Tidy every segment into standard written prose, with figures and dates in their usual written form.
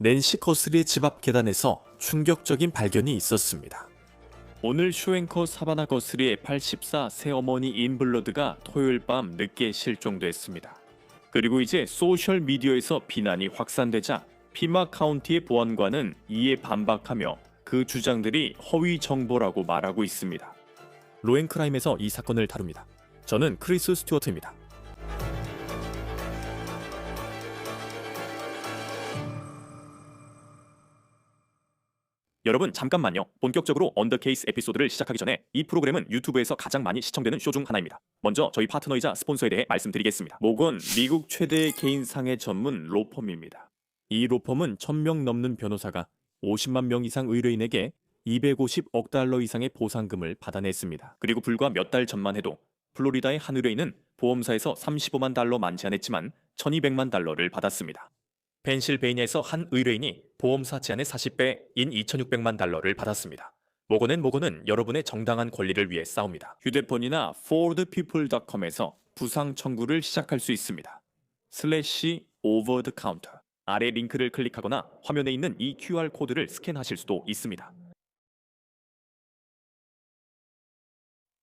낸시 거스리의 집 앞 계단에서 충격적인 발견이 있었습니다. 오늘 쇼앵커 사바나 거스리의 84 새어머니 인블러드가 토요일 밤 늦게 실종됐습니다. 그리고 이제 소셜 미디어에서 비난이 확산되자 피마 카운티의 보안관은 이에 반박하며 그 주장들이 허위 정보라고 말하고 있습니다. 로앤크라임에서 이 사건을 다룹니다. 저는 크리스 스튜어트입니다. 여러분 잠깐만요. 본격적으로 언더케이스 에피소드를 시작하기 전에 이 프로그램은 유튜브에서 가장 많이 시청되는 쇼 중 하나입니다. 먼저 저희 파트너이자 스폰서에 대해 말씀드리겠습니다. 모건 미국 최대의 개인 상해 전문 로펌입니다. 이 로펌은 1000명 넘는 변호사가 50만 명 이상 의뢰인에게 250억 달러 이상의 보상금을 받아냈습니다. 그리고 불과 몇 달 전만 해도 플로리다의 한 의뢰인은 보험사에서 35만 달러 만지 않았지만 1200만 달러를 받았습니다. 펜실베이니아에서 한 의뢰인이 보험사 제한의 40배인 2600만 달러를 받았습니다. 모건은 여러분의 정당한 권리를 위해 싸웁니다. 휴대폰이나 fordpeople.com에서 부상 청구를 시작할 수 있습니다. /over the counter 아래 링크를 클릭하거나 화면에 있는 이 QR 코드를 스캔하실 수도 있습니다.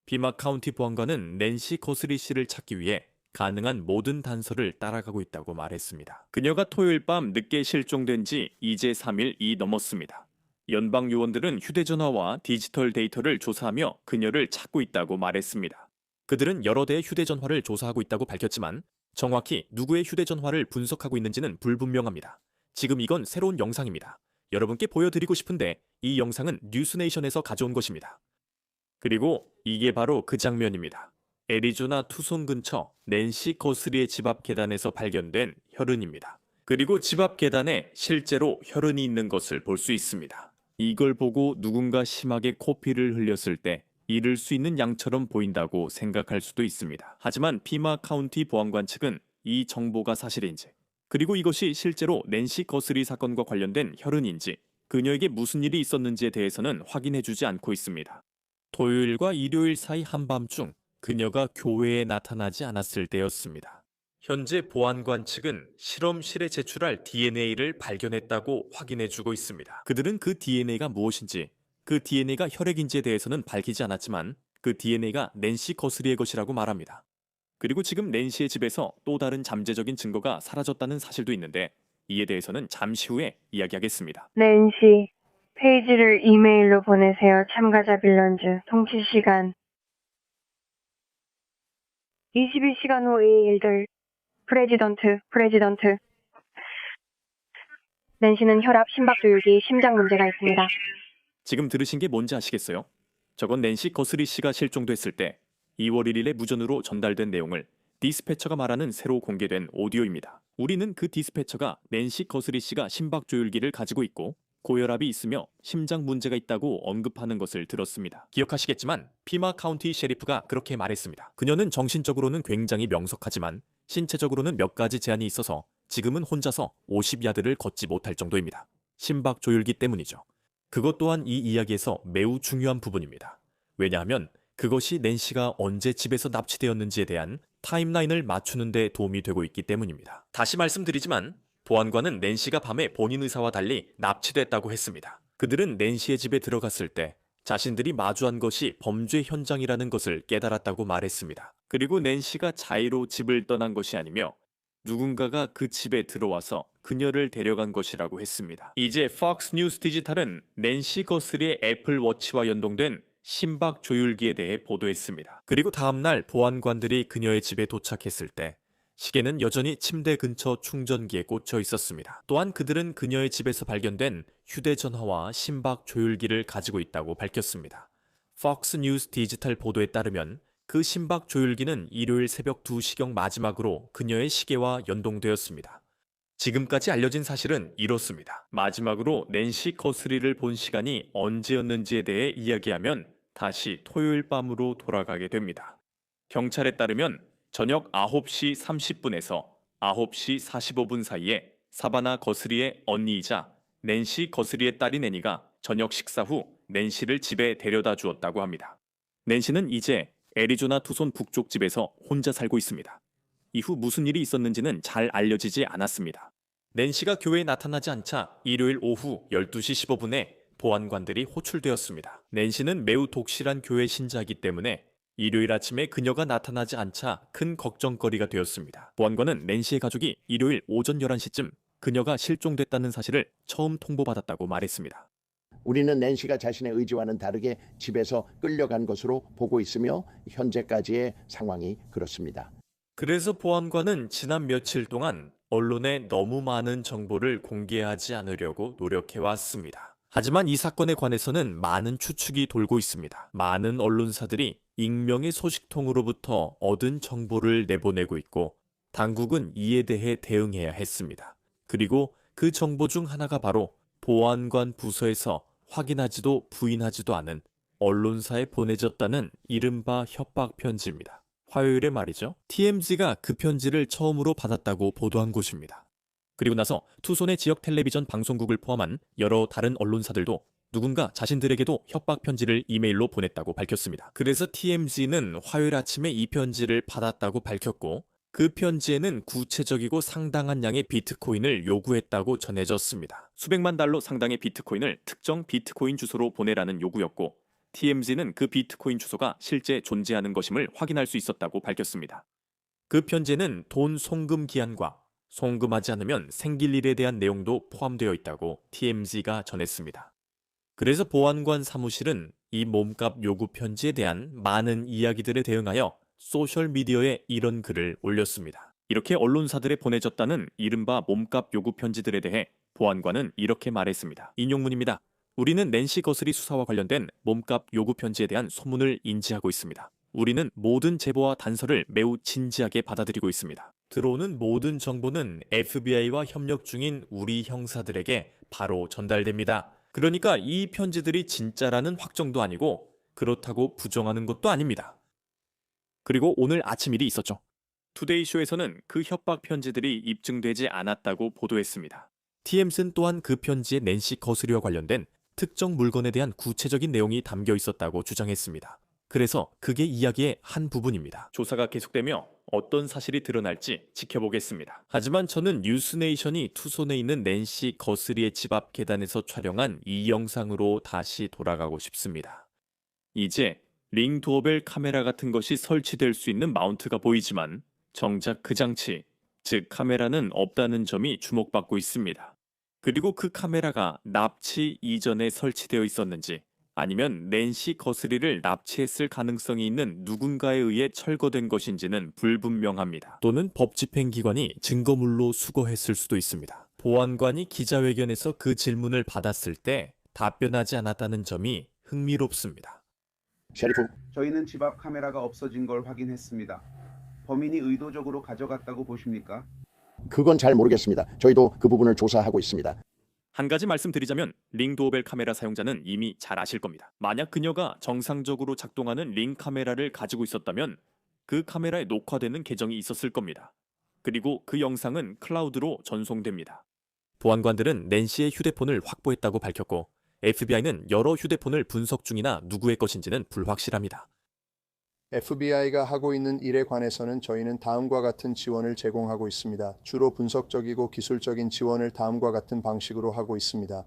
피마 카운티 보안관은 낸시 거스리 씨를 찾기 위해 가능한 모든 단서를 따라가고 있다고 말했습니다. 그녀가 토요일 밤 늦게 실종된 지 이제 3일이 넘었습니다. 연방 요원들은 휴대전화와 디지털 데이터를 조사하며 그녀를 찾고 있다고 말했습니다. 그들은 여러 대의 휴대전화를 조사하고 있다고 밝혔지만 정확히 누구의 휴대전화를 분석하고 있는지는 불분명합니다. 지금 이건 새로운 영상입니다. 여러분께 보여드리고 싶은데 이 영상은 뉴스네이션에서 가져온 것입니다. 그리고 이게 바로 그 장면입니다. 애리조나 투손 근처 낸시 거스리의 집 앞 계단에서 발견된 혈흔입니다. 그리고 집 앞 계단에 실제로 혈흔이 있는 것을 볼 수 있습니다. 이걸 보고 누군가 심하게 코피를 흘렸을 때 잃을 수 있는 양처럼 보인다고 생각할 수도 있습니다. 하지만 피마 카운티 보안관 측은 이 정보가 사실인지, 그리고 이것이 실제로 낸시 거스리 사건과 관련된 혈흔인지, 그녀에게 무슨 일이 있었는지에 대해서는 확인해주지 않고 있습니다. 토요일과 일요일 사이 한밤중 그녀가 교회에 나타나지 않았을 때였습니다. 현재 보안관 측은 실험실에 제출할 DNA를 발견했다고 확인해주고 있습니다. 그들은 그 DNA가 무엇인지, 그 DNA가 혈액인지에 대해서는 밝히지 않았지만 그 DNA가 낸시 거스리의 것이라고 말합니다. 그리고 지금 낸시의 집에서 또 다른 잠재적인 증거가 사라졌다는 사실도 있는데 이에 대해서는 잠시 후에 이야기하겠습니다. 낸시, 페이지를 이메일로 보내세요. 참가자 빌런즈, 통치 시간 21시간 후 이 일들. 프레지던트. 낸시는 혈압, 심박조율기, 심장 문제가 있습니다. 지금 들으신 게 뭔지 아시겠어요? 저건 낸시 거스리 씨가 실종됐을 때 2월 1일에 무전으로 전달된 내용을 디스패처가 말하는 새로 공개된 오디오입니다. 우리는 그 디스패처가 낸시 거스리 씨가 심박조율기를 가지고 있고 고혈압이 있으며 심장 문제가 있다고 언급하는 것을 들었습니다. 기억하시겠지만 피마 카운티 셰리프가 그렇게 말했습니다. 그녀는 정신적으로는 굉장히 명석하지만 신체적으로는 몇 가지 제한이 있어서 지금은 혼자서 50야드를 걷지 못할 정도입니다. 심박조율기 때문이죠. 그것 또한 이 이야기에서 매우 중요한 부분입니다. 왜냐하면 그것이 낸시가 언제 집에서 납치되었는지에 대한 타임라인을 맞추는 데 도움이 되고 있기 때문입니다. 다시 말씀드리지만 보안관은 낸시가 밤에 본인 의사와 달리 납치됐다고 했습니다. 그들은 낸시의 집에 들어갔을 때 자신들이 마주한 것이 범죄 현장이라는 것을 깨달았다고 말했습니다. 그리고 낸시가 자의로 집을 떠난 것이 아니며 누군가가 그 집에 들어와서 그녀를 데려간 것이라고 했습니다. 이제 폭스 뉴스 디지털은 낸시 거스리의 애플 워치와 연동된 심박 조율기에 대해 보도했습니다. 그리고 다음날 보안관들이 그녀의 집에 도착했을 때 시계는 여전히 침대 근처 충전기에 꽂혀 있었습니다. 또한 그들은 그녀의 집에서 발견된 휴대전화와 심박 조율기를 가지고 있다고 밝혔습니다. 폭스 뉴스 디지털 보도에 따르면 그 심박 조율기는 일요일 새벽 2시경 마지막으로 그녀의 시계와 연동되었습니다. 지금까지 알려진 사실은 이렇습니다. 마지막으로 낸시 거스리를 본 시간이 언제였는지에 대해 이야기하면 다시 토요일 밤으로 돌아가게 됩니다. 경찰에 따르면 저녁 9시 30분에서 9시 45분 사이에 사바나 거스리의 언니이자 낸시 거스리의 딸인 애니가 저녁 식사 후 낸시를 집에 데려다 주었다고 합니다. 낸시는 이제 애리조나 투손 북쪽 집에서 혼자 살고 있습니다. 이후 무슨 일이 있었는지는 잘 알려지지 않았습니다. 낸시가 교회에 나타나지 않자 일요일 오후 12시 15분에 보안관들이 호출되었습니다. 낸시는 매우 독실한 교회 신자이기 때문에 일요일 아침에 그녀가 나타나지 않자 큰 걱정거리가 되었습니다. 보안관은 낸시의 가족이 일요일 오전 11시쯤 그녀가 실종됐다는 사실을 처음 통보받았다고 말했습니다. 우리는 낸시가 자신의 의지와는 다르게 집에서 끌려간 것으로 보고 있으며 현재까지의 상황이 그렇습니다. 그래서 보안관은 지난 며칠 동안 언론에 너무 많은 정보를 공개하지 않으려고 노력해왔습니다. 하지만 이 사건에 관해서는 많은 추측이 돌고 있습니다. 많은 언론사들이 익명의 소식통으로부터 얻은 정보를 내보내고 있고 당국은 이에 대해 대응해야 했습니다. 그리고 그 정보 중 하나가 바로 보안관 부서에서 확인하지도 부인하지도 않은 언론사에 보내졌다는 이른바 협박 편지입니다. 화요일에 말이죠. TMZ가 그 편지를 처음으로 받았다고 보도한 곳입니다. 그리고 나서 투손의 지역 텔레비전 방송국을 포함한 여러 다른 언론사들도 누군가 자신들에게도 협박 편지를 이메일로 보냈다고 밝혔습니다. 그래서 TMZ는 화요일 아침에 이 편지를 받았다고 밝혔고 그 편지에는 구체적이고 상당한 양의 비트코인을 요구했다고 전해졌습니다. 수백만 달러 상당의 비트코인을 특정 비트코인 주소로 보내라는 요구였고 TMZ는 그 비트코인 주소가 실제 존재하는 것임을 확인할 수 있었다고 밝혔습니다. 그 편지에는 돈 송금 기한과 송금하지 않으면 생길 일에 대한 내용도 포함되어 있다고 TMZ가 전했습니다. 그래서 보안관 사무실은 이 몸값 요구 편지에 대한 많은 이야기들에 대응하여 소셜미디어에 이런 글을 올렸습니다. 이렇게 언론사들에 보내졌다는 이른바 몸값 요구 편지들에 대해 보안관은 이렇게 말했습니다. 인용문입니다. 우리는 낸시 거스리 수사와 관련된 몸값 요구 편지에 대한 소문을 인지하고 있습니다. 우리는 모든 제보와 단서를 매우 진지하게 받아들이고 있습니다. 들어오는 모든 정보는 FBI와 협력 중인 우리 형사들에게 바로 전달됩니다. 그러니까 이 편지들이 진짜라는 확정도 아니고 그렇다고 부정하는 것도 아닙니다. 그리고 오늘 아침 일이 있었죠. 투데이쇼에서는 그 협박 편지들이 입증되지 않았다고 보도했습니다. TMZ는 또한 그 편지에 낸시 거스리와 관련된 특정 물건에 대한 구체적인 내용이 담겨 있었다고 주장했습니다. 그래서 그게 이야기의 한 부분입니다. 조사가 계속되며 어떤 사실이 드러날지 지켜보겠습니다. 하지만 저는 뉴스네이션이 투손에 있는 낸시 거스리의 집 앞 계단에서 촬영한 이 영상으로 다시 돌아가고 싶습니다. 이제 링 도어벨 카메라 같은 것이 설치될 수 있는 마운트가 보이지만 정작 그 장치, 즉 카메라는 없다는 점이 주목받고 있습니다. 그리고 그 카메라가 납치 이전에 설치되어 있었는지 아니면 낸시 거스리를 납치했을 가능성이 있는 누군가에 의해 철거된 것인지는 불분명합니다. 또는 법집행기관이 증거물로 수거했을 수도 있습니다. 보안관이 기자회견에서 그 질문을 받았을 때 답변하지 않았다는 점이 흥미롭습니다. 셰리프, 저희는 집 앞 카메라가 없어진 걸 확인했습니다. 범인이 의도적으로 가져갔다고 보십니까? 그건 잘 모르겠습니다. 저희도 그 부분을 조사하고 있습니다. 한 가지 말씀드리자면 링 도어벨 카메라 사용자는 이미 잘 아실 겁니다. 만약 그녀가 정상적으로 작동하는 링 카메라를 가지고 있었다면 그 카메라에 녹화되는 계정이 있었을 겁니다. 그리고 그 영상은 클라우드로 전송됩니다. 보안관들은 낸시의 휴대폰을 확보했다고 밝혔고 FBI는 여러 휴대폰을 분석 중이나 누구의 것인지는 불확실합니다. FBI가 하고 있는 일에 관해서는 저희는 다음과 같은 지원을 제공하고 있습니다. 주로 분석적이고 기술적인 지원을 다음과 같은 방식으로 하고 있습니다.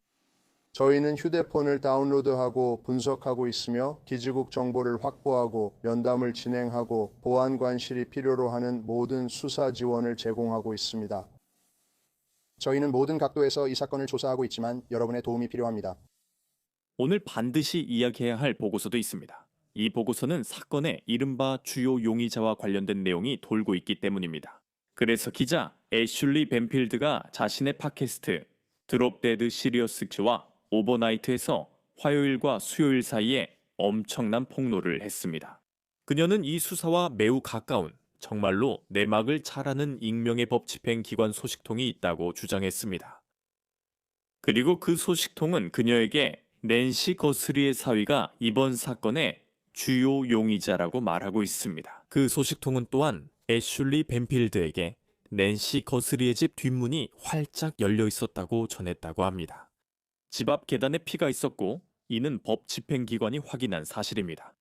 저희는 휴대폰을 다운로드하고 분석하고 있으며 기지국 정보를 확보하고 면담을 진행하고 보안관실이 필요로 하는 모든 수사 지원을 제공하고 있습니다. 저희는 모든 각도에서 이 사건을 조사하고 있지만 여러분의 도움이 필요합니다. 오늘 반드시 이야기해야 할 보고서도 있습니다. 이 보고서는 사건의 이른바 주요 용의자와 관련된 내용이 돌고 있기 때문입니다. 그래서 기자 애슐리 벤필드가 자신의 팟캐스트 드롭 데드 시리어스와 오버나이트에서 화요일과 수요일 사이에 엄청난 폭로를 했습니다. 그녀는 이 수사와 매우 가까운 정말로 내막을 잘 아는 익명의 법 집행 기관 소식통이 있다고 주장했습니다. 그리고 그 소식통은 그녀에게 낸시 거스리의 사위가 이번 사건의 주요 용의자라고 말하고 있습니다. 그 소식통은 또한 애슐리 벤필드에게 낸시 거스리의 집 뒷문이 활짝 열려 있었다고 전했다고 합니다. 집 앞 계단에 피가 있었고 이는 법 집행기관이 확인한 사실입니다.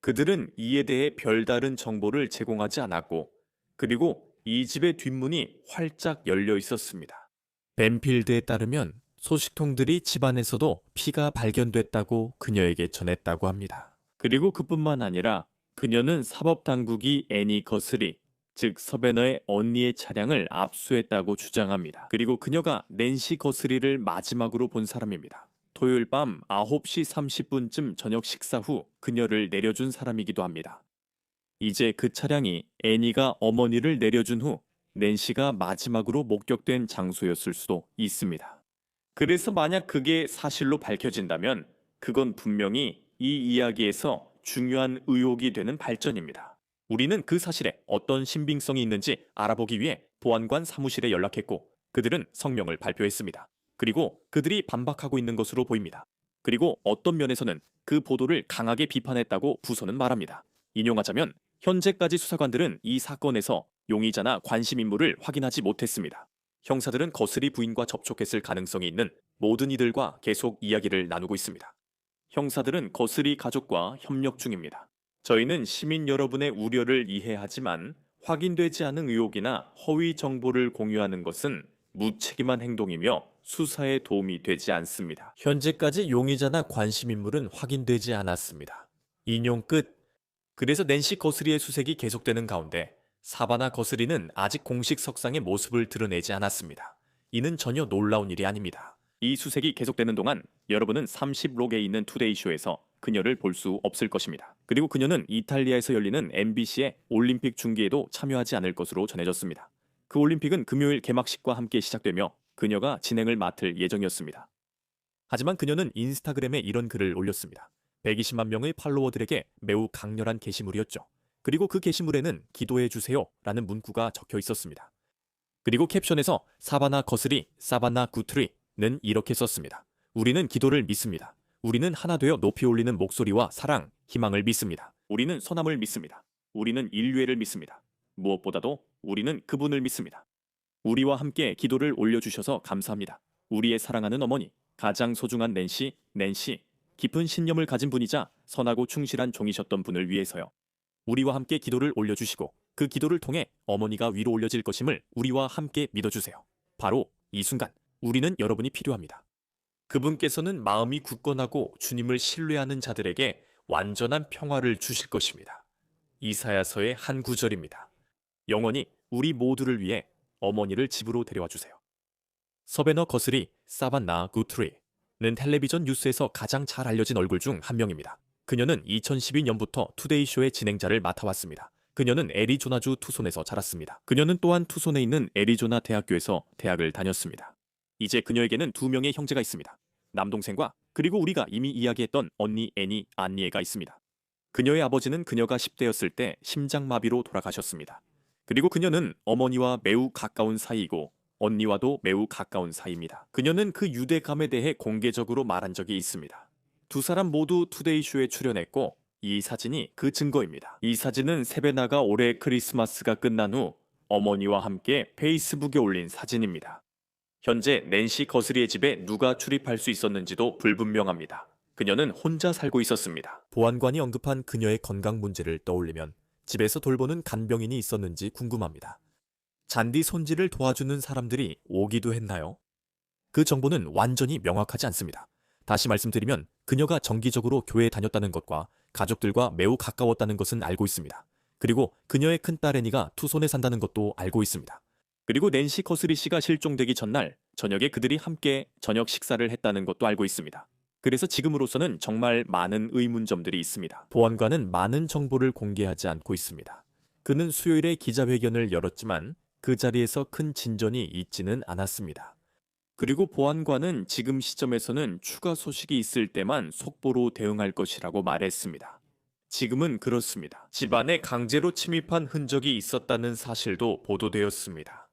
그들은 이에 대해 별다른 정보를 제공하지 않았고 그리고 이 집의 뒷문이 활짝 열려 있었습니다. 벤필드에 따르면 소식통들이 집안에서도 피가 발견됐다고 그녀에게 전했다고 합니다. 그리고 그뿐만 아니라 그녀는 사법당국이 애니 거스리, 즉 서베너의 언니의 차량을 압수했다고 주장합니다. 그리고 그녀가 낸시 거스리를 마지막으로 본 사람입니다. 토요일 밤 9시 30분쯤 저녁 식사 후 그녀를 내려준 사람이기도 합니다. 이제 그 차량이 애니가 어머니를 내려준 후 낸시가 마지막으로 목격된 장소였을 수도 있습니다. 그래서 만약 그게 사실로 밝혀진다면 그건 분명히 이 이야기에서 중요한 의혹이 되는 발전입니다. 우리는 그 사실에 어떤 신빙성이 있는지 알아보기 위해 보안관 사무실에 연락했고 그들은 성명을 발표했습니다. 그리고 그들이 반박하고 있는 것으로 보입니다. 그리고 어떤 면에서는 그 보도를 강하게 비판했다고 부서는 말합니다. 인용하자면 현재까지 수사관들은 이 사건에서 용의자나 관심 인물을 확인하지 못했습니다. 형사들은 거스리 부인과 접촉했을 가능성이 있는 모든 이들과 계속 이야기를 나누고 있습니다. 형사들은 거스리 가족과 협력 중입니다. 저희는 시민 여러분의 우려를 이해하지만 확인되지 않은 의혹이나 허위 정보를 공유하는 것은 무책임한 행동이며 수사에 도움이 되지 않습니다. 현재까지 용의자나 관심 인물은 확인되지 않았습니다. 인용 끝. 그래서 낸시 거스리의 수색이 계속되는 가운데 사바나 거스리는 아직 공식 석상의 모습을 드러내지 않았습니다. 이는 전혀 놀라운 일이 아닙니다. 이 수색이 계속되는 동안 여러분은 30록에 있는 투데이쇼에서 그녀를 볼 수 없을 것입니다. 그리고 그녀는 이탈리아에서 열리는 MBC의 올림픽 중계에도 참여하지 않을 것으로 전해졌습니다. 그 올림픽은 금요일 개막식과 함께 시작되며 그녀가 진행을 맡을 예정이었습니다. 하지만 그녀는 인스타그램에 이런 글을 올렸습니다. 120만 명의 팔로워들에게 매우 강렬한 게시물이었죠. 그리고 그 게시물에는 기도해 주세요 라는 문구가 적혀 있었습니다. 그리고 캡션에서 사바나 거스리, 사바나 구트리는 이렇게 썼습니다. 우리는 기도를 믿습니다. 우리는 하나 되어 높이 올리는 목소리와 사랑, 희망을 믿습니다. 우리는 선함을 믿습니다. 우리는 인류애를 믿습니다. 무엇보다도 우리는 그분을 믿습니다. 우리와 함께 기도를 올려주셔서 감사합니다. 우리의 사랑하는 어머니, 가장 소중한 낸시, 깊은 신념을 가진 분이자 선하고 충실한 종이셨던 분을 위해서요. 우리와 함께 기도를 올려주시고 그 기도를 통해 어머니가 위로 올려질 것임을 우리와 함께 믿어주세요. 바로 이 순간 우리는 여러분이 필요합니다. 그분께서는 마음이 굳건하고 주님을 신뢰하는 자들에게 완전한 평화를 주실 것입니다. 이사야서의 한 구절입니다. 영원히 우리 모두를 위해 어머니를 집으로 데려와 주세요. 서베너 거스리, 사바나 구트리는 텔레비전 뉴스에서 가장 잘 알려진 얼굴 중 한 명입니다. 그녀는 2012년부터 투데이쇼의 진행자를 맡아왔습니다. 그녀는 애리조나주 투손에서 자랐습니다. 그녀는 또한 투손에 있는 애리조나 대학교에서 대학을 다녔습니다. 이제 그녀에게는 2명의 형제가 있습니다. 남동생과 그리고 우리가 이미 이야기했던 언니 애니 안니에가 있습니다. 그녀의 아버지는 그녀가 10대였을 때 심장마비로 돌아가셨습니다. 그리고 그녀는 어머니와 매우 가까운 사이이고 언니와도 매우 가까운 사이입니다. 그녀는 그 유대감에 대해 공개적으로 말한 적이 있습니다. 두 사람 모두 투데이쇼에 출연했고 이 사진이 그 증거입니다. 이 사진은 세베나가 올해 크리스마스가 끝난 후 어머니와 함께 페이스북에 올린 사진입니다. 현재 낸시 거스리의 집에 누가 출입할 수 있었는지도 불분명합니다. 그녀는 혼자 살고 있었습니다. 보안관이 언급한 그녀의 건강 문제를 떠올리면 집에서 돌보는 간병인이 있었는지 궁금합니다. 잔디 손질을 도와주는 사람들이 오기도 했나요? 그 정보는 완전히 명확하지 않습니다. 다시 말씀드리면 그녀가 정기적으로 교회에 다녔다는 것과 가족들과 매우 가까웠다는 것은 알고 있습니다. 그리고 그녀의 큰딸 애니가 투손에 산다는 것도 알고 있습니다. 그리고 낸시 거스리 씨가 실종되기 전날 저녁에 그들이 함께 저녁 식사를 했다는 것도 알고 있습니다. 그래서 지금으로서는 정말 많은 의문점들이 있습니다. 보안관은 많은 정보를 공개하지 않고 있습니다. 그는 수요일에 기자회견을 열었지만 그 자리에서 큰 진전이 있지는 않았습니다. 그리고 보안관은 지금 시점에서는 추가 소식이 있을 때만 속보로 대응할 것이라고 말했습니다. 지금은 그렇습니다. 집안에 강제로 침입한 흔적이 있었다는 사실도 보도되었습니다.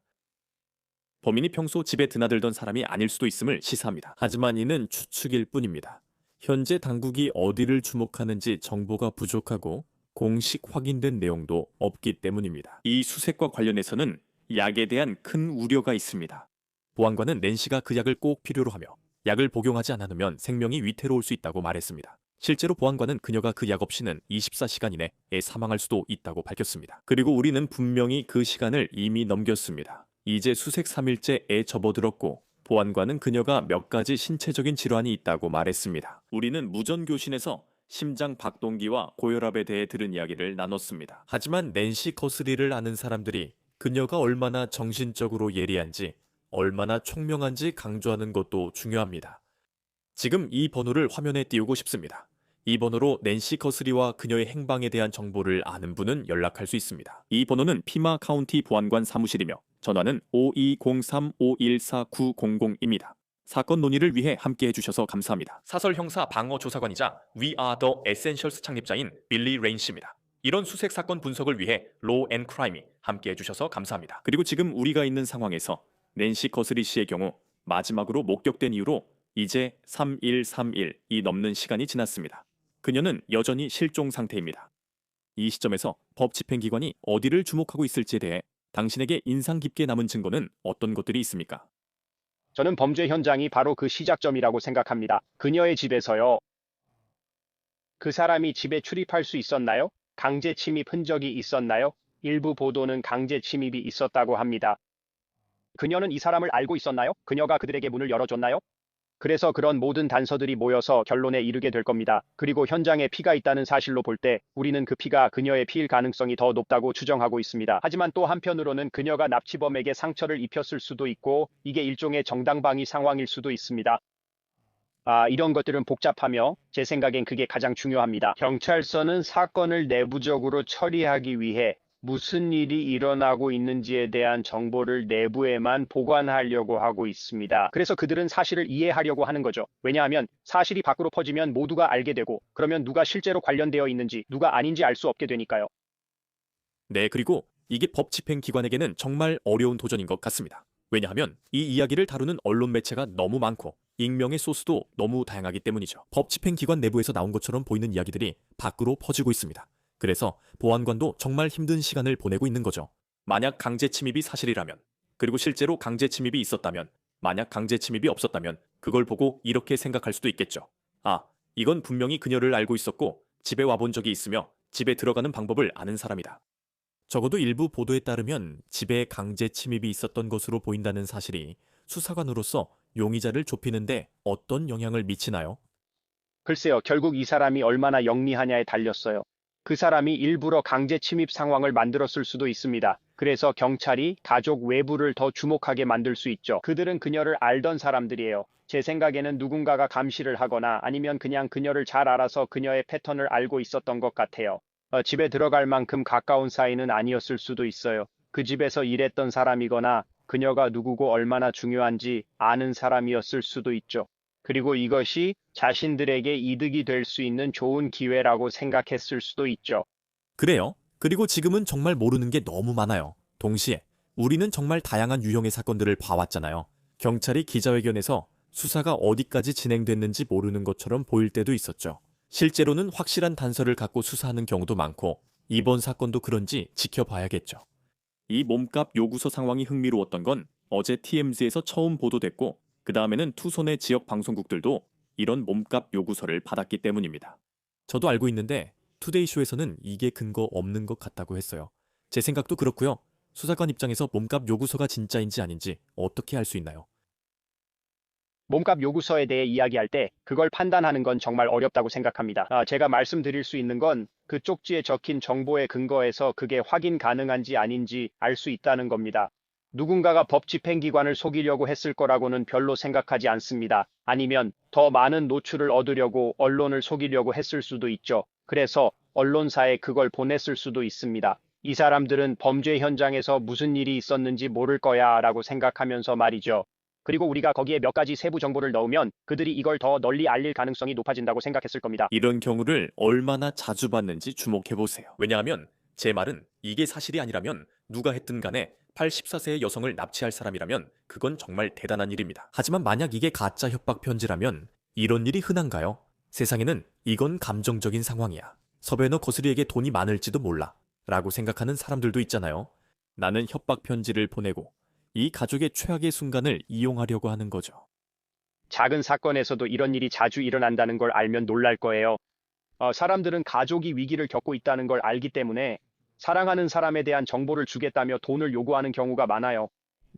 범인이 평소 집에 드나들던 사람이 아닐 수도 있음을 시사합니다. 하지만 이는 추측일 뿐입니다. 현재 당국이 어디를 주목하는지 정보가 부족하고 공식 확인된 내용도 없기 때문입니다. 이 수색과 관련해서는 약에 대한 큰 우려가 있습니다. 보안관은 낸시가 그 약을 꼭 필요로 하며 약을 복용하지 않으면 생명이 위태로울 수 있다고 말했습니다. 실제로 보안관은 그녀가 그 약 없이는 24시간 이내에 사망할 수도 있다고 밝혔습니다. 그리고 우리는 분명히 그 시간을 이미 넘겼습니다. 이제 수색 3일째에 접어들었고 보안관은 그녀가 몇 가지 신체적인 질환이 있다고 말했습니다. 우리는 무전교신에서 심장 박동기와 고혈압에 대해 들은 이야기를 나눴습니다. 하지만 낸시 거스리를 아는 사람들이 그녀가 얼마나 정신적으로 예리한지, 얼마나 총명한지 강조하는 것도 중요합니다. 지금 이 번호를 화면에 띄우고 싶습니다. 이 번호로 낸시 거스리와 그녀의 행방에 대한 정보를 아는 분은 연락할 수 있습니다. 이 번호는 피마 카운티 보안관 사무실이며 전화는 5203-514-900입니다. 사건 논의를 위해 함께해 주셔서 감사합니다. 사설 형사 방어 조사관이자 We Are the Essentials 창립자인 빌리 레인 씨입니다. 이런 수색 사건 분석을 위해 로우 앤 크라임이 함께해 주셔서 감사합니다. 그리고 지금 우리가 있는 상황에서 낸시 거스리 씨의 경우 마지막으로 목격된 이후로 이제 3131이 넘는 시간이 지났습니다. 그녀는 여전히 실종 상태입니다. 이 시점에서 법 집행기관이 어디를 주목하고 있을지에 대해 당신에게 인상 깊게 남은 증거는 어떤 것들이 있습니까? 저는 범죄 현장이 바로 그 시작점이라고 생각합니다. 그녀의 집에서요. 그 사람이 집에 출입할 수 있었나요? 강제 침입 흔적이 있었나요? 일부 보도는 강제 침입이 있었다고 합니다. 그녀는 이 사람을 알고 있었나요? 그녀가 그들에게 문을 열어줬나요? 그래서 그런 모든 단서들이 모여서 결론에 이르게 될 겁니다. 그리고 현장에 피가 있다는 사실로 볼 때 우리는 그 피가 그녀의 피일 가능성이 더 높다고 추정하고 있습니다. 하지만 또 한편으로는 그녀가 납치범에게 상처를 입혔을 수도 있고 이게 일종의 정당방위 상황일 수도 있습니다. 이런 것들은 복잡하며 제 생각엔 그게 가장 중요합니다. 경찰서는 사건을 내부적으로 처리하기 위해 무슨 일이 일어나고 있는지에 대한 정보를 내부에만 보관하려고 하고 있습니다. 그래서 그들은 사실을 이해하려고 하는 거죠. 왜냐하면 사실이 밖으로 퍼지면 모두가 알게 되고 그러면 누가 실제로 관련되어 있는지 누가 아닌지 알 수 없게 되니까요. 네, 그리고 이게 법 집행기관에게는 정말 어려운 도전인 것 같습니다. 왜냐하면 이 이야기를 다루는 언론 매체가 너무 많고 익명의 소스도 너무 다양하기 때문이죠. 법 집행기관 내부에서 나온 것처럼 보이는 이야기들이 밖으로 퍼지고 있습니다. 그래서 보안관도 정말 힘든 시간을 보내고 있는 거죠. 만약 강제 침입이 사실이라면, 그리고 실제로 강제 침입이 있었다면, 만약 강제 침입이 없었다면 그걸 보고 이렇게 생각할 수도 있겠죠. 이건 분명히 그녀를 알고 있었고 집에 와본 적이 있으며 집에 들어가는 방법을 아는 사람이다. 적어도 일부 보도에 따르면 집에 강제 침입이 있었던 것으로 보인다는 사실이 수사관으로서 용의자를 좁히는데 어떤 영향을 미치나요? 글쎄요, 결국 이 사람이 얼마나 영리하냐에 달렸어요. 그 사람이 일부러 강제 침입 상황을 만들었을 수도 있습니다. 그래서 경찰이 가족 외부를 더 주목하게 만들 수 있죠. 그들은 그녀를 알던 사람들이에요. 제 생각에는 누군가가 감시를 하거나 아니면 그냥 그녀를 잘 알아서 그녀의 패턴을 알고 있었던 것 같아요. 집에 들어갈 만큼 가까운 사이는 아니었을 수도 있어요. 그 집에서 일했던 사람이거나 그녀가 누구고 얼마나 중요한지 아는 사람이었을 수도 있죠. 그리고 이것이 자신들에게 이득이 될 수 있는 좋은 기회라고 생각했을 수도 있죠. 그래요. 그리고 지금은 정말 모르는 게 너무 많아요. 동시에 우리는 정말 다양한 유형의 사건들을 봐왔잖아요. 경찰이 기자회견에서 수사가 어디까지 진행됐는지 모르는 것처럼 보일 때도 있었죠. 실제로는 확실한 단서를 갖고 수사하는 경우도 많고 이번 사건도 그런지 지켜봐야겠죠. 이 몸값 요구서 상황이 흥미로웠던 건 어제 TMZ에서 처음 보도됐고 그 다음에는 투손의 지역 방송국들도 이런 몸값 요구서를 받았기 때문입니다. 저도 알고 있는데 투데이쇼에서는 이게 근거 없는 것 같다고 했어요. 제 생각도 그렇고요. 수사관 입장에서 몸값 요구서가 진짜인지 아닌지 어떻게 알 수 있나요? 몸값 요구서에 대해 이야기할 때 그걸 판단하는 건 정말 어렵다고 생각합니다. 제가 말씀드릴 수 있는 건 그 쪽지에 적힌 정보에 근거해서 그게 확인 가능한지 아닌지 알 수 있다는 겁니다. 누군가가 법 집행기관을 속이려고 했을 거라고는 별로 생각하지 않습니다. 아니면 더 많은 노출을 얻으려고 언론을 속이려고 했을 수도 있죠. 그래서 언론사에 그걸 보냈을 수도 있습니다. 이 사람들은 범죄 현장에서 무슨 일이 있었는지 모를 거야 라고 생각하면서 말이죠. 그리고 우리가 거기에 몇 가지 세부 정보를 넣으면 그들이 이걸 더 널리 알릴 가능성이 높아진다고 생각했을 겁니다. 이런 경우를 얼마나 자주 봤는지 주목해보세요. 왜냐하면 제 말은 이게 사실이 아니라면 누가 했든 간에 84세의 여성을 납치할 사람이라면 그건 정말 대단한 일입니다. 하지만 만약 이게 가짜 협박 편지라면 이런 일이 흔한가요? 세상에는 이건 감정적인 상황이야. 서베너 거스리에게 돈이 많을지도 몰라 라고 생각하는 사람들도 있잖아요. 나는 협박 편지를 보내고 이 가족의 최악의 순간을 이용하려고 하는 거죠. 작은 사건에서도 이런 일이 자주 일어난다는 걸 알면 놀랄 거예요. 사람들은 가족이 위기를 겪고 있다는 걸 알기 때문에 사랑하는 사람에 대한 정보를 주겠다며 돈을 요구하는 경우가 많아요.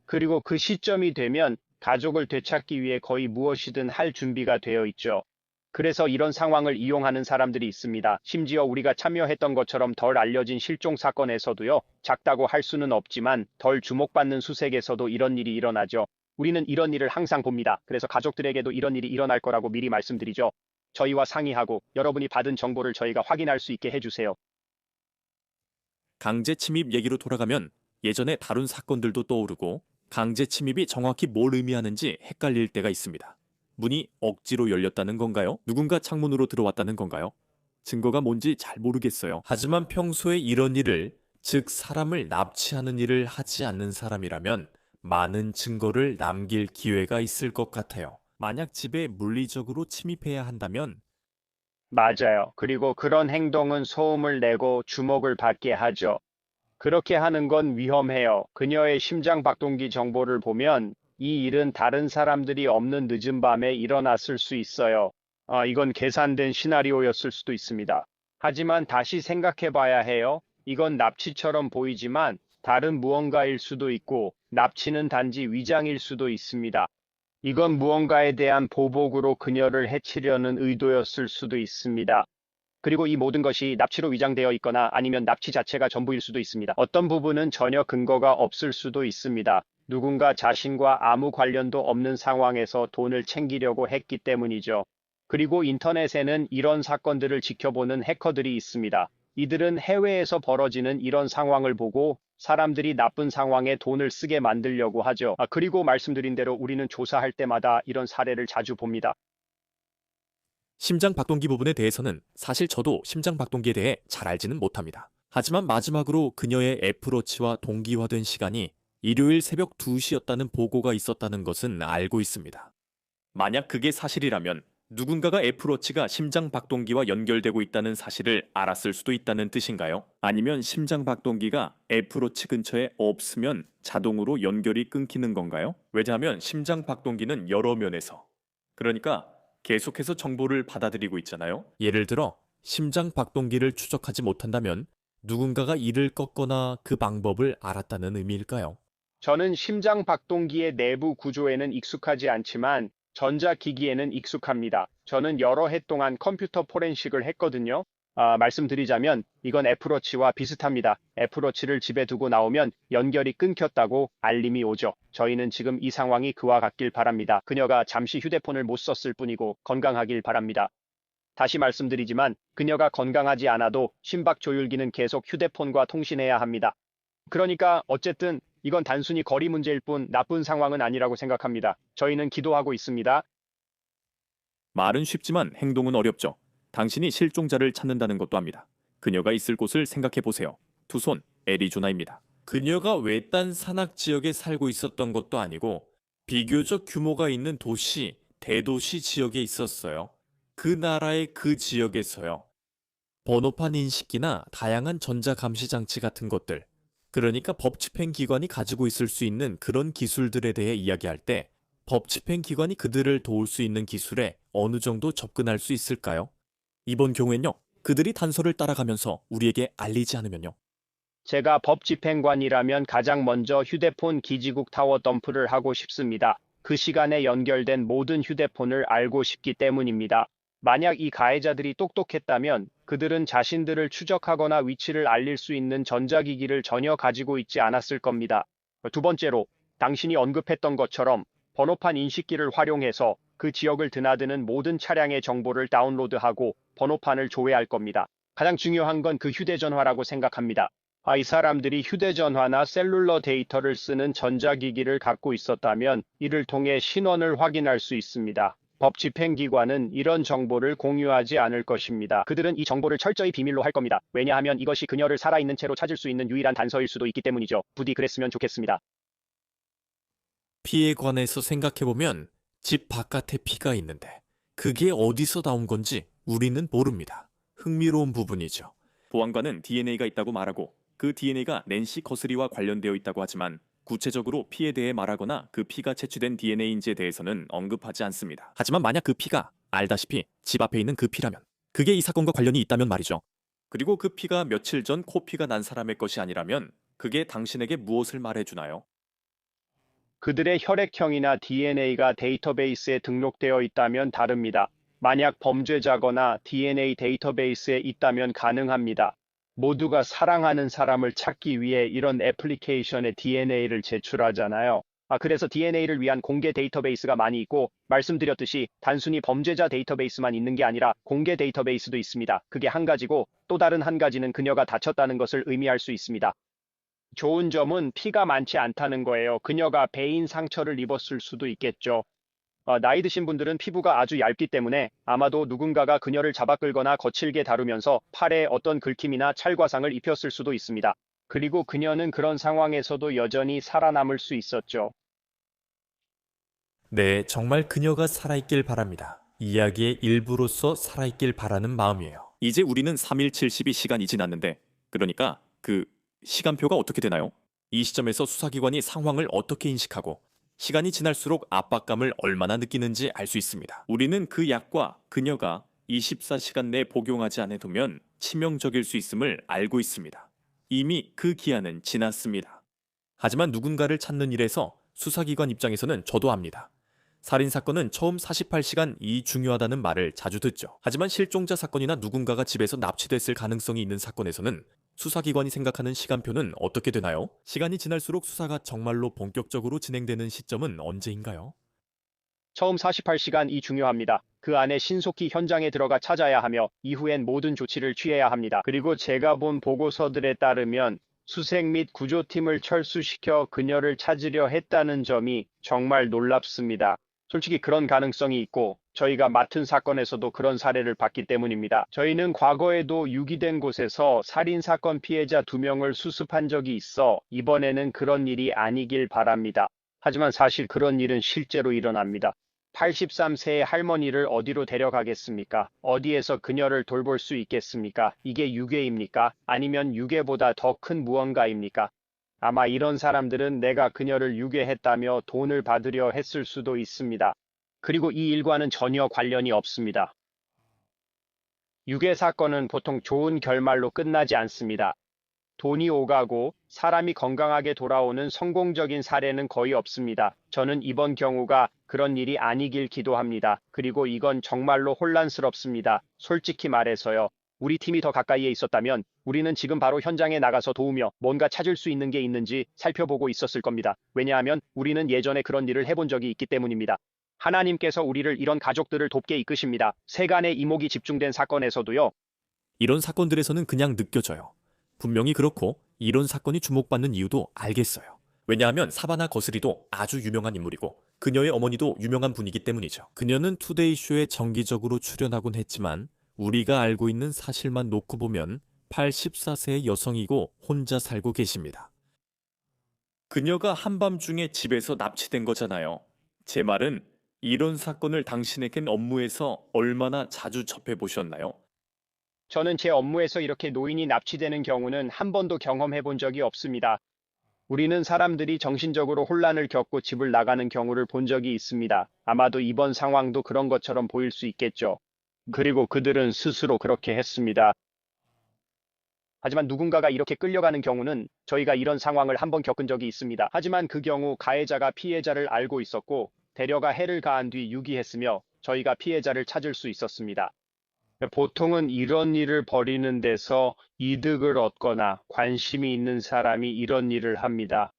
그리고 그 시점이 되면 가족을 되찾기 위해 거의 무엇이든 할 준비가 되어 있죠. 그래서 이런 상황을 이용하는 사람들이 있습니다. 심지어 우리가 참여했던 것처럼 덜 알려진 실종 사건에서도요, 작다고 할 수는 없지만 덜 주목받는 수색에서도 이런 일이 일어나죠. 우리는 이런 일을 항상 봅니다. 그래서 가족들에게도 이런 일이 일어날 거라고 미리 말씀드리죠. 저희와 상의하고 여러분이 받은 정보를 저희가 확인할 수 있게 해주세요. 강제 침입 얘기로 돌아가면 예전에 다룬 사건들도 떠오르고 강제 침입이 정확히 뭘 의미하는지 헷갈릴 때가 있습니다. 문이 억지로 열렸다는 건가요? 누군가 창문으로 들어왔다는 건가요? 증거가 뭔지 잘 모르겠어요. 하지만 평소에 이런 일을, 즉 사람을 납치하는 일을 하지 않는 사람이라면 많은 증거를 남길 기회가 있을 것 같아요. 만약 집에 물리적으로 침입해야 한다면 맞아요. 그리고 그런 행동은 소음을 내고 주목을 받게 하죠. 그렇게 하는 건 위험해요. 그녀의 심장 박동기 정보를 보면 이 일은 다른 사람들이 없는 늦은 밤에 일어났을 수 있어요. 이건 계산된 시나리오였을 수도 있습니다. 하지만 다시 생각해 봐야 해요. 이건 납치처럼 보이지만 다른 무언가일 수도 있고 납치는 단지 위장일 수도 있습니다. 이건 무언가에 대한 보복으로 그녀를 해치려는 의도였을 수도 있습니다. 그리고 이 모든 것이 납치로 위장되어 있거나 아니면 납치 자체가 전부일 수도 있습니다. 어떤 부분은 전혀 근거가 없을 수도 있습니다. 누군가 자신과 아무 관련도 없는 상황에서 돈을 챙기려고 했기 때문이죠. 그리고 인터넷에는 이런 사건들을 지켜보는 해커들이 있습니다. 이들은 해외에서 벌어지는 이런 상황을 보고 사람들이 나쁜 상황에 돈을 쓰게 만들려고 하죠. 그리고 말씀드린 대로 우리는 조사할 때마다 이런 사례를 자주 봅니다. 심장 박동기 부분에 대해서는 사실 저도 심장 박동기에 대해 잘 알지는 못합니다. 하지만 마지막으로 그녀의 애플워치와 동기화된 시간이 일요일 새벽 2시였다는 보고가 있었다는 것은 알고 있습니다. 만약 그게 사실이라면 누군가가 애플워치가 심장 박동기와 연결되고 있다는 사실을 알았을 수도 있다는 뜻인가요? 아니면 심장 박동기가 애플워치 근처에 없으면 자동으로 연결이 끊기는 건가요? 왜냐하면 심장 박동기는 여러 면에서, 그러니까 계속해서 정보를 받아들이고 있잖아요. 예를 들어 심장 박동기를 추적하지 못한다면 누군가가 이를 껐거나 그 방법을 알았다는 의미일까요? 저는 심장 박동기의 내부 구조에는 익숙하지 않지만 전자기기에는 익숙합니다. 저는 여러 해 동안 컴퓨터 포렌식을 했거든요. 말씀드리자면 이건 애플워치와 비슷합니다. 애플워치를 집에 두고 나오면 연결이 끊겼다고 알림이 오죠. 저희는 지금 이 상황이 그와 같길 바랍니다. 그녀가 잠시 휴대폰을 못 썼을 뿐이고 건강하길 바랍니다. 다시 말씀드리지만 그녀가 건강하지 않아도 심박 조율기는 계속 휴대폰과 통신해야 합니다. 그러니까 어쨌든 이건 단순히 거리 문제일 뿐 나쁜 상황은 아니라고 생각합니다. 저희는 기도하고 있습니다. 말은 쉽지만 행동은 어렵죠. 당신이 실종자를 찾는다는 것도 압니다. 그녀가 있을 곳을 생각해 보세요. 투손, 애리조나입니다. 그녀가 외딴 산악 지역에 살고 있었던 것도 아니고 비교적 규모가 있는 도시, 대도시 지역에 있었어요. 그 나라의 그 지역에서요. 번호판 인식기나 다양한 전자감시 장치 같은 것들, 그러니까 법집행기관이 가지고 있을 수 있는 그런 기술들에 대해 이야기할 때 법집행기관이 그들을 도울 수 있는 기술에 어느 정도 접근할 수 있을까요? 이번 경우엔요, 그들이 단서를 따라가면서 우리에게 알리지 않으면요. 제가 법집행관이라면 가장 먼저 휴대폰 기지국 타워 덤프를 하고 싶습니다. 그 시간에 연결된 모든 휴대폰을 알고 싶기 때문입니다. 만약 이 가해자들이 똑똑했다면 그들은 자신들을 추적하거나 위치를 알릴 수 있는 전자기기를 전혀 가지고 있지 않았을 겁니다. 두 번째로, 당신이 언급했던 것처럼 번호판 인식기를 활용해서 그 지역을 드나드는 모든 차량의 정보를 다운로드하고 번호판을 조회할 겁니다. 가장 중요한 건 그 휴대전화라고 생각합니다. 이 사람들이 휴대전화나 셀룰러 데이터를 쓰는 전자기기를 갖고 있었다면 이를 통해 신원을 확인할 수 있습니다. 법집행기관은 이런 정보를 공유하지 않을 것입니다. 그들은 이 정보를 철저히 비밀로 할 겁니다. 왜냐하면 이것이 그녀를 살아있는 채로 찾을 수 있는 유일한 단서일 수도 있기 때문이죠. 부디 그랬으면 좋겠습니다. 피에 관해서 생각해보면 집 바깥에 피가 있는데 그게 어디서 나온 건지 우리는 모릅니다. 흥미로운 부분이죠. 보안관은 DNA가 있다고 말하고 그 DNA가 낸시 거스리와 관련되어 있다고 하지만 구체적으로 피에 대해 말하거나 그 피가 채취된 DNA인지에 대해서는 언급하지 않습니다. 하지만 만약 그 피가 알다시피 집 앞에 있는 그 피라면 그게 이 사건과 관련이 있다면 말이죠. 그리고 그 피가 며칠 전 코피가 난 사람의 것이 아니라면 그게 당신에게 무엇을 말해주나요? 그들의 혈액형이나 DNA가 데이터베이스에 등록되어 있다면 다릅니다. 만약 범죄자거나 DNA 데이터베이스에 있다면 가능합니다. 모두가 사랑하는 사람을 찾기 위해 이런 애플리케이션에 DNA를 제출하잖아요. 그래서 DNA를 위한 공개 데이터베이스가 많이 있고, 말씀드렸듯이 단순히 범죄자 데이터베이스만 있는 게 아니라 공개 데이터베이스도 있습니다. 그게 한 가지고, 또 다른 한 가지는 그녀가 다쳤다는 것을 의미할 수 있습니다. 좋은 점은 피가 많지 않다는 거예요. 그녀가 배인 상처를 입었을 수도 있겠죠. 나이 드신 분들은 피부가 아주 얇기 때문에 아마도 누군가가 그녀를 잡아 끌거나 거칠게 다루면서 팔에 어떤 긁힘이나 찰과상을 입혔을 수도 있습니다. 그리고 그녀는 그런 상황에서도 여전히 살아남을 수 있었죠. 네, 정말 그녀가 살아있길 바랍니다. 이야기의 일부로서 살아있길 바라는 마음이에요. 이제 우리는 3일 72시간이 지났는데, 그러니까 그 시간표가 어떻게 되나요? 이 시점에서 수사기관이 상황을 어떻게 인식하고 시간이 지날수록 압박감을 얼마나 느끼는지 알 수 있습니다. 우리는 그 약과 그녀가 24시간 내 복용하지 않아두면 치명적일 수 있음을 알고 있습니다. 이미 그 기한은 지났습니다. 하지만 누군가를 찾는 일에서 수사기관 입장에서는 저도 압니다. 살인사건은 처음 48시간이 중요하다는 말을 자주 듣죠. 하지만 실종자 사건이나 누군가가 집에서 납치됐을 가능성이 있는 사건에서는 수사기관이 생각하는 시간표는 어떻게 되나요? 시간이 지날수록 수사가 정말로 본격적으로 진행되는 시점은 언제인가요? 처음 48시간이 중요합니다. 그 안에 신속히 현장에 들어가 찾아야 하며 이후엔 모든 조치를 취해야 합니다. 그리고 제가 본 보고서들에 따르면 수색 및 구조팀을 철수시켜 그녀를 찾으려 했다는 점이 정말 놀랍습니다. 솔직히 그런 가능성이 있고 저희가 맡은 사건에서도 그런 사례를 봤기 때문입니다. 저희는 과거에도 유기된 곳에서 살인사건 피해자 2명을 수습한 적이 있어 이번에는 그런 일이 아니길 바랍니다. 하지만 사실 그런 일은 실제로 일어납니다. 83세의 할머니를 어디로 데려가겠습니까? 어디에서 그녀를 돌볼 수 있겠습니까? 이게 유괴입니까? 아니면 유괴보다 더 큰 무언가입니까? 아마 이런 사람들은 내가 그녀를 유괴했다며 돈을 받으려 했을 수도 있습니다. 그리고 이 일과는 전혀 관련이 없습니다. 유괴 사건은 보통 좋은 결말로 끝나지 않습니다. 돈이 오가고 사람이 건강하게 돌아오는 성공적인 사례는 거의 없습니다. 저는 이번 경우가 그런 일이 아니길 기도합니다. 그리고 이건 정말로 혼란스럽습니다. 솔직히 말해서요. 우리 팀이 더 가까이에 있었다면 우리는 지금 바로 현장에 나가서 도우며 뭔가 찾을 수 있는 게 있는지 살펴보고 있었을 겁니다. 왜냐하면 우리는 예전에 그런 일을 해본 적이 있기 때문입니다. 하나님께서 우리를 이런 가족들을 돕게 이끄십니다. 세간의 이목이 집중된 사건에서도요. 이런 사건들에서는 그냥 느껴져요. 분명히 그렇고 이런 사건이 주목받는 이유도 알겠어요. 왜냐하면 사바나 거스리도 아주 유명한 인물이고 그녀의 어머니도 유명한 분이기 때문이죠. 그녀는 투데이쇼에 정기적으로 출연하곤 했지만 우리가 알고 있는 사실만 놓고 보면 84세의 여성이고 혼자 살고 계십니다. 그녀가 한밤중에 집에서 납치된 거잖아요. 제 말은 이런 사건을 당신에겐 업무에서 얼마나 자주 접해보셨나요? 저는 제 업무에서 이렇게 노인이 납치되는 경우는 한 번도 경험해 본 적이 없습니다. 우리는 사람들이 정신적으로 혼란을 겪고 집을 나가는 경우를 본 적이 있습니다. 아마도 이번 상황도 그런 것처럼 보일 수 있겠죠. 그리고 그들은 스스로 그렇게 했습니다. 하지만 누군가가 이렇게 끌려가는 경우는 저희가 이런 상황을 한 번 겪은 적이 있습니다. 하지만 그 경우 가해자가 피해자를 알고 있었고 데려가 해를 가한 뒤 유기했으며 저희가 피해자를 찾을 수 있었습니다. 보통은 이런 일을 벌이는 데서 이득을 얻거나 관심이 있는 사람이 이런 일을 합니다.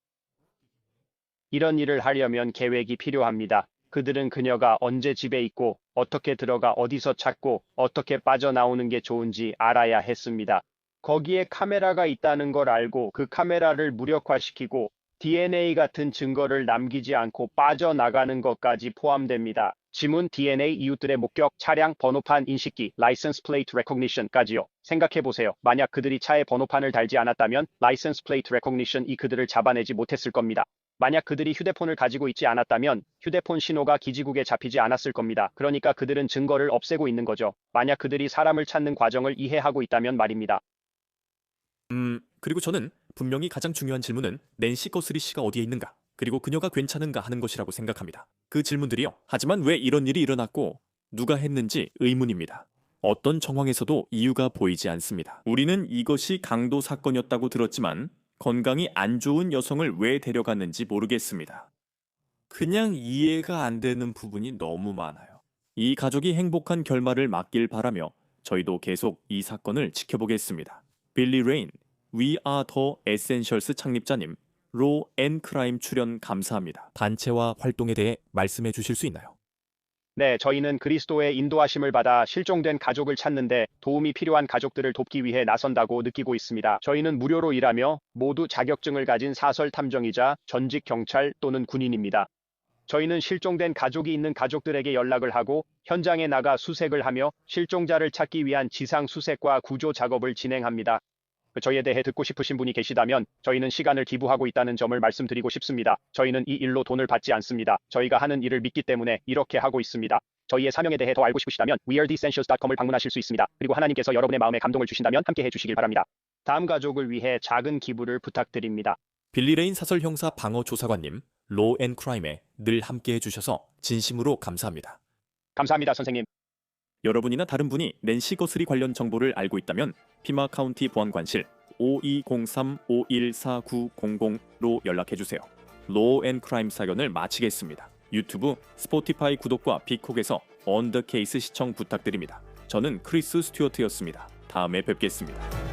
이런 일을 하려면 계획이 필요합니다. 그들은 그녀가 언제 집에 있고 어떻게 들어가 어디서 찾고 어떻게 빠져나오는 게 좋은지 알아야 했습니다. 거기에 카메라가 있다는 걸 알고 그 카메라를 무력화시키고 DNA 같은 증거를 남기지 않고 빠져나가는 것까지 포함됩니다. 지문, DNA, 이웃들의 목격, 차량, 번호판 인식기, 라이센스 플레이트 레코그니션까지요. 생각해보세요. 만약 그들이 차에 번호판을 달지 않았다면 라이센스 플레이트 레코그니션이 그들을 잡아내지 못했을 겁니다. 만약 그들이 휴대폰을 가지고 있지 않았다면 휴대폰 신호가 기지국에 잡히지 않았을 겁니다. 그러니까 그들은 증거를 없애고 있는 거죠. 만약 그들이 사람을 찾는 과정을 이해하고 있다면 말입니다. 그리고 저는 분명히 가장 중요한 질문은 낸시 거스리 씨가 어디에 있는가, 그리고 그녀가 괜찮은가 하는 것이라고 생각합니다. 그 질문들이요. 하지만 왜 이런 일이 일어났고 누가 했는지 의문입니다. 어떤 정황에서도 이유가 보이지 않습니다. 우리는 이것이 강도 사건이었다고 들었지만 건강이 안 좋은 여성을 왜 데려갔는지 모르겠습니다. 그냥 이해가 안 되는 부분이 너무 많아요. 이 가족이 행복한 결말을 맞길 바라며 저희도 계속 이 사건을 지켜보겠습니다. 빌리 레인, We Are The Essentials 창립자님, 로 앤 크라임 출연 감사합니다. 단체와 활동에 대해 말씀해 주실 수 있나요? 네, 저희는 그리스도의 인도하심을 받아 실종된 가족을 찾는데 도움이 필요한 가족들을 돕기 위해 나선다고 느끼고 있습니다. 저희는 무료로 일하며 모두 자격증을 가진 사설 탐정이자 전직 경찰 또는 군인입니다. 저희는 실종된 가족이 있는 가족들에게 연락을 하고 현장에 나가 수색을 하며 실종자를 찾기 위한 지상 수색과 구조 작업을 진행합니다. 저희에 대해 듣고 싶으신 분이 계시다면 저희는 시간을 기부하고 있다는 점을 말씀드리고 싶습니다. 저희는 이 일로 돈을 받지 않습니다. 저희가 하는 일을 믿기 때문에 이렇게 하고 있습니다. 저희의 sa명에 대해 더 알고 싶으시다면 wearetheessentials.com을 방문하실 수 있습니다. 그리고 하나님께서 여러분의 마음에 감동을 주신다면 함께 해주시길 바랍니다. 다음 가족을 위해 작은 기부를 부탁드립니다. 빌리 레인 사설 형사 방어 조사관님, 로 앤 크라임에 늘 함께 해주셔서 진심으로 감사합니다. 감사합니다, 선생님. 여러분이나 다른 분이 낸시 거스리 관련 정보를 알고 있다면 피마 카운티 보안관실 5203-514900로 연락해 주세요. 로 앤 크라임 사건을 마치겠습니다. 유튜브, 스포티파이 구독과 빅콕에서 언 더 케이스 시청 부탁드립니다. 저는 크리스 스튜어트였습니다. 다음에 뵙겠습니다.